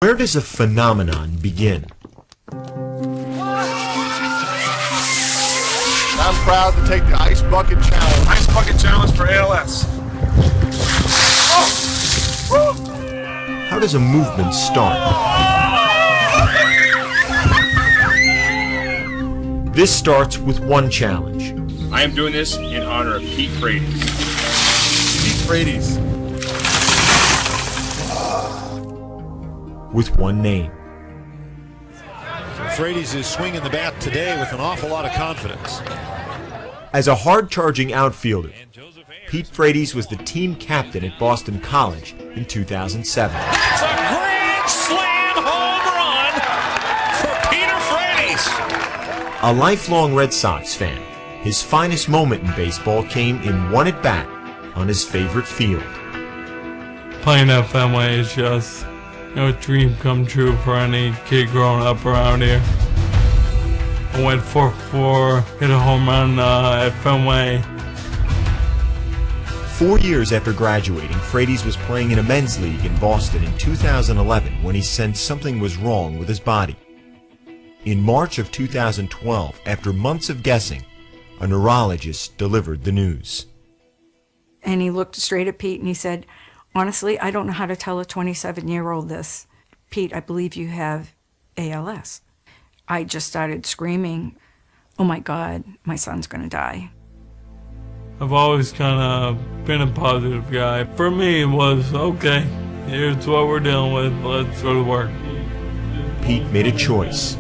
Where does a phenomenon begin? I'm proud to take the Ice Bucket Challenge. Ice Bucket Challenge for ALS. How does a movement start? This starts with one challenge. I am doing this in honor of Pete Frates. Pete Frates. With one name. Frates is swinging the bat today with an awful lot of confidence. As a hard-charging outfielder, Pete Frates was the team captain at Boston College in 2007. That's a grand slam home run for Peter Frates. A lifelong Red Sox fan, his finest moment in baseball came in one at-bat on his favorite field. Playing at Fenway is just a dream come true for any kid growing up around here. I went 4-4, hit a home run at Fenway. 4 years after graduating, Frates was playing in a men's league in Boston in 2011 when he sensed something was wrong with his body. In March of 2012, after months of guessing, a neurologist delivered the news. And he looked straight at Pete and he said, "Honestly, I don't know how to tell a 27-year-old this. Pete, I believe you have ALS." I just started screaming, "Oh my God, my son's gonna die." I've always kind of been a positive guy. For me, it was, okay, here's what we're dealing with, let's go to work. Pete made a choice.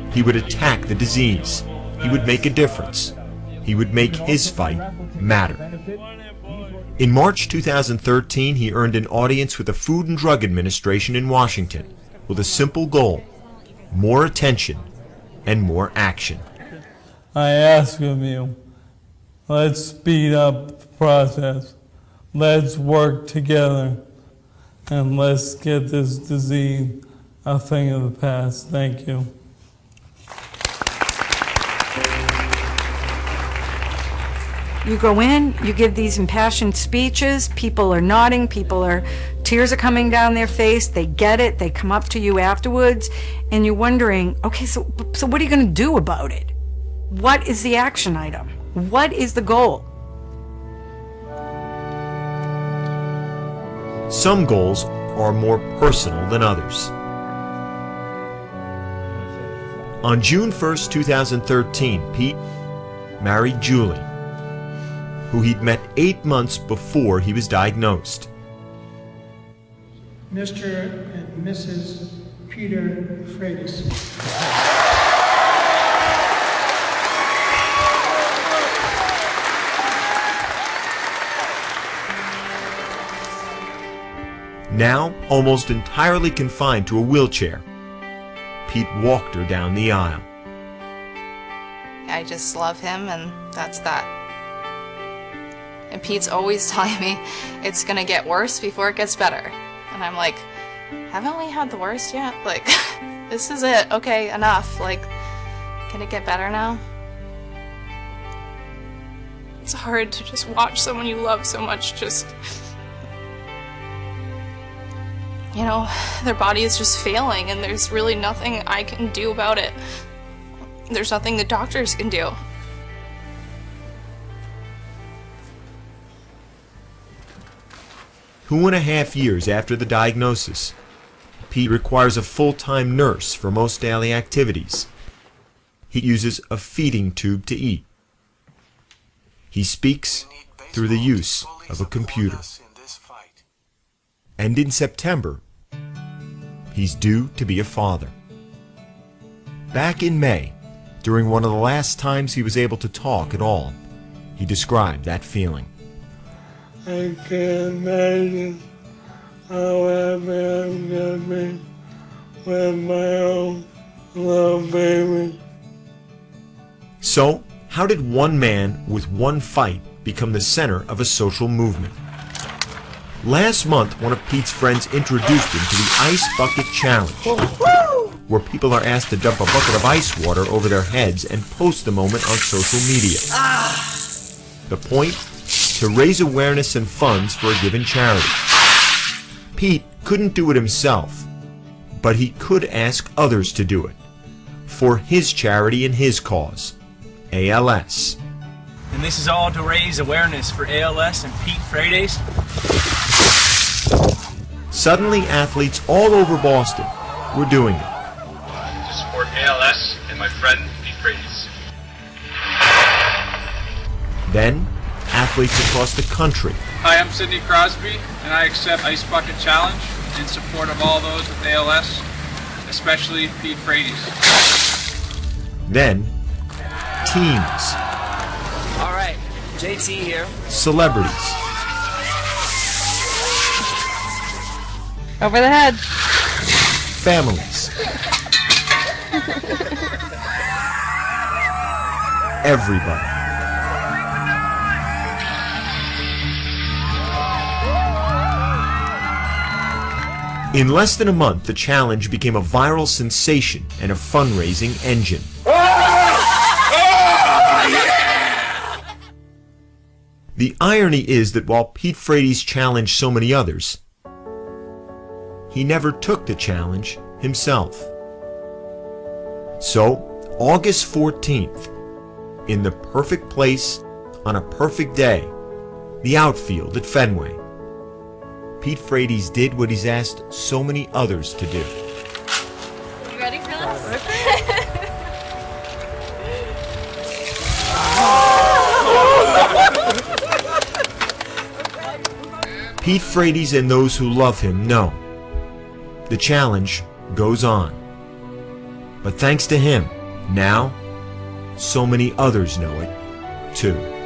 He would attack the disease. He would make a difference. He would make his fight matter. In March 2013, he earned an audience with the Food and Drug Administration in Washington with a simple goal: more attention and more action. I ask of you, let's speed up the process. Let's work together and let's get this disease a thing of the past. Thank you. You go in, you give these impassioned speeches, people are nodding, tears are coming down their face, they get it, they come up to you afterwards, and you're wondering, okay, so what are you going to do about it? What is the action item? What is the goal? Some goals are more personal than others. On June 1st, 2013, Pete married Julie, who he'd met 8 months before he was diagnosed. Mr. and Mrs. Peter Frates. Now, almost entirely confined to a wheelchair, Pete walked her down the aisle. I just love him, and that's that. And Pete's always telling me it's gonna get worse before it gets better. And I'm like, haven't we had the worst yet? Like, this is it. Okay, enough. Like, can it get better now? It's hard to just watch someone you love so much just, you know, their body is just failing and there's really nothing I can do about it. There's nothing the doctors can do. 2.5 years after the diagnosis, Pete requires a full-time nurse for most daily activities. He uses a feeding tube to eat. He speaks through the use of a computer. And in September, he's due to be a father. Back in May, during one of the last times he was able to talk at all, he described that feeling. I can't imagine how happy I'm gonna be with my own little baby. So, how did one man with one fight become the center of a social movement? Last month, one of Pete's friends introduced him to the Ice Bucket Challenge, where people are asked to dump a bucket of ice water over their heads and post the moment on social media. The point? To raise awareness and funds for a given charity. Pete couldn't do it himself, but he could ask others to do it for his charity and his cause, ALS. And this is all to raise awareness for ALS and Pete Frates. Suddenly, athletes all over Boston were doing it. To support ALS and my friend Pete Frates. Then, athletes across the country. Hi, I'm Sidney Crosby, and I accept Ice Bucket Challenge in support of all those with ALS, especially Pete Frates. Then, teams. All right, JT here. Celebrities. Over the head. Families. Everybody. In less than a month, the challenge became a viral sensation and a fundraising engine. The irony is that while Pete Frates challenged so many others, he never took the challenge himself. So, August 14th, in the perfect place, on a perfect day, the outfield at Fenway, Pete Frates did what he's asked so many others to do. You ready for this? Pete Frates and those who love him know the challenge goes on. But thanks to him, now so many others know it too.